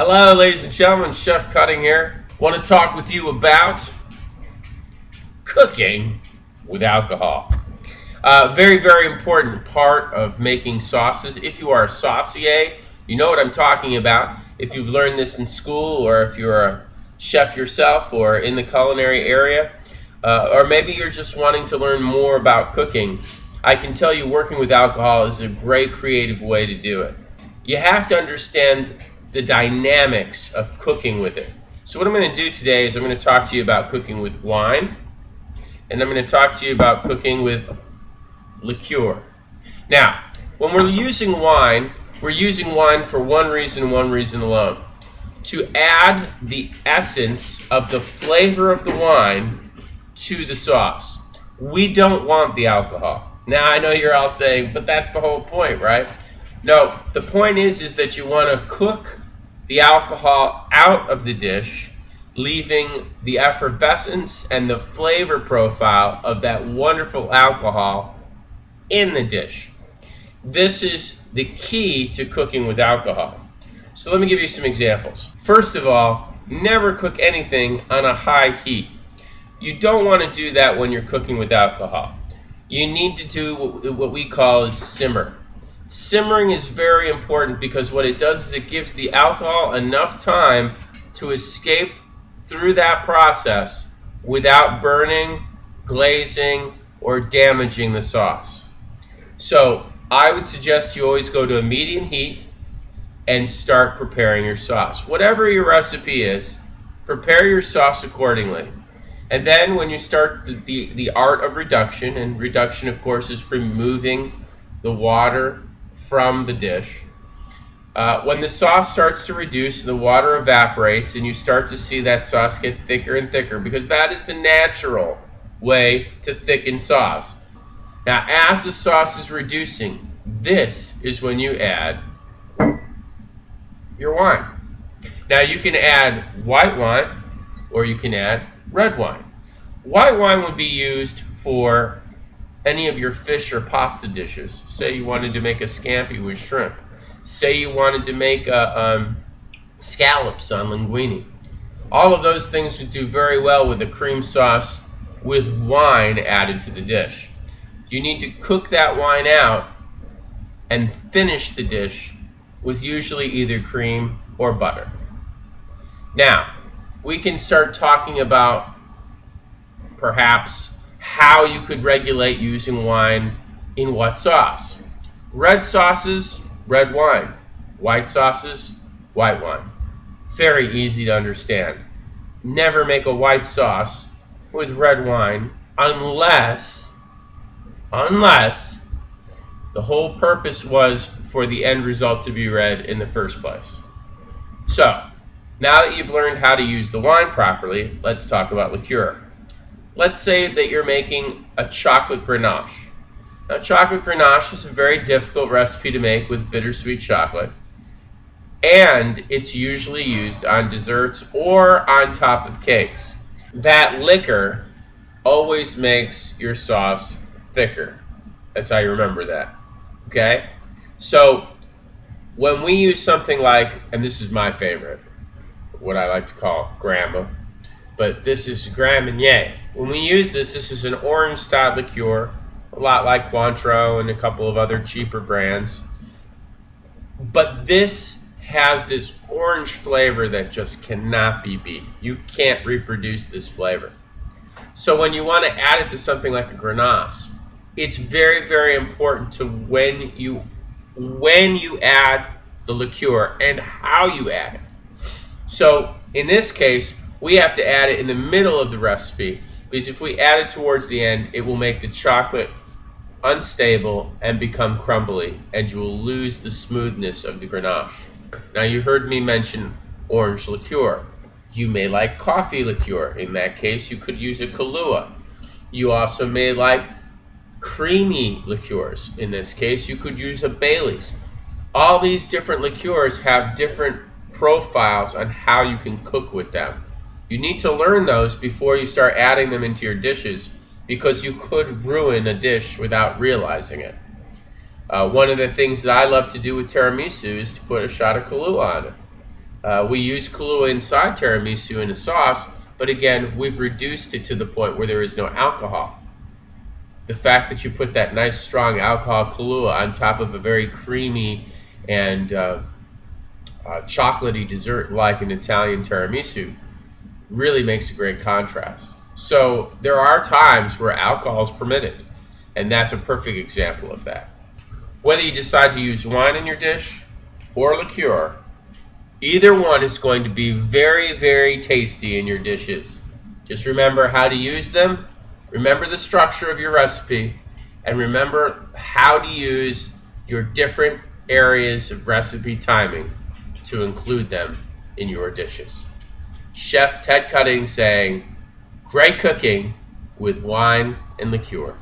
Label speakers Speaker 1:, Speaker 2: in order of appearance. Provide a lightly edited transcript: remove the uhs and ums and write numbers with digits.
Speaker 1: Hello, ladies and gentlemen, Chef Cutting here. Want to talk with you about cooking with alcohol. Very, very important part of making sauces. If you are a saucier, you know what I'm talking about. If you've learned this in school, or if you're a chef yourself or in the culinary area, or maybe you're just wanting to learn more about cooking, I can tell you working with alcohol is a great creative way to do it. You have to understand the dynamics of cooking with it. So what I'm going to do today is I'm going to talk to you about cooking with wine, and I'm going to talk to you about cooking with liqueur. Now, when we're using wine, we're using wine for one reason alone: to add the essence of the flavor of the wine to the sauce. We don't want the alcohol. Now, I know you're all saying, but that's the whole point, right? No, the point is that you want to cook the alcohol out of the dish, leaving the effervescence and the flavor profile of that wonderful alcohol in the dish. This is the key to cooking with alcohol. So let me give you some examples. First of all, never cook anything on a high heat. You don't want to do that when you're cooking with alcohol. You need to do what we call is simmer. Simmering is very important because what it does is it gives the alcohol enough time to escape through that process without burning, glazing, or damaging the sauce. So I would suggest you always go to a medium heat and start preparing your sauce. Whatever your recipe is, prepare your sauce accordingly. And then when you start the art of reduction, and reduction of course is removing the water from the dish, when the sauce starts to reduce, the water evaporates and you start to see that sauce get thicker and thicker, because that is the natural way to thicken sauce. Now as the sauce is reducing, this is when you add your wine. Now you can add white wine or you can add red wine. White wine would be used for any of your fish or pasta dishes. Say you wanted to make a scampi with shrimp. Say you wanted to make scallops on linguine. All of those things would do very well with a cream sauce with wine added to the dish. You need to cook that wine out and finish the dish with usually either cream or butter. Now, we can start talking about perhaps how you could regulate using wine in what sauce. Red sauces, red wine. White sauces, white wine. Very easy to understand. Never make a white sauce with red wine unless the whole purpose was for the end result to be red in the first place. So, now that you've learned how to use the wine properly, let's talk about liqueur. Let's say that you're making a chocolate grenache. Now, chocolate grenache is a very difficult recipe to make with bittersweet chocolate, and it's usually used on desserts or on top of cakes. That liquor always makes your sauce thicker. That's how you remember that, okay? So, when we use something like, and this is my favorite, what I like to call Grand, but this is Grand Marnier. When we use this is an orange style liqueur, a lot like Cointreau and a couple of other cheaper brands. But this has this orange flavor that just cannot be beat. You can't reproduce this flavor. So when you want to add it to something like a Grenache, it's very, very important to when you add the liqueur and how you add it. So in this case, we have to add it in the middle of the recipe, because if we add it towards the end, it will make the chocolate unstable and become crumbly, and you will lose the smoothness of the Grenache. Now, you heard me mention orange liqueur. You may like coffee liqueur. In that case, you could use a Kahlua. You also may like creamy liqueurs. In this case, you could use a Bailey's. All these different liqueurs have different profiles on how you can cook with them. You need to learn those before you start adding them into your dishes, because you could ruin a dish without realizing it. One of the things that I love to do with tiramisu is to put a shot of Kahlua on it. We use Kahlua inside tiramisu in a sauce, but again, we've reduced it to the point where there is no alcohol. The fact that you put that nice strong alcohol Kahlua on top of a very creamy and chocolatey dessert like an Italian tiramisu really makes a great contrast. So there are times where alcohol is permitted, and that's a perfect example of that. Whether you decide to use wine in your dish or liqueur, either one is going to be very, very tasty in your dishes. Just remember how to use them, remember the structure of your recipe, and remember how to use your different areas of recipe timing to include them in your dishes. Chef Ted Cutting saying, great cooking with wine and liqueur.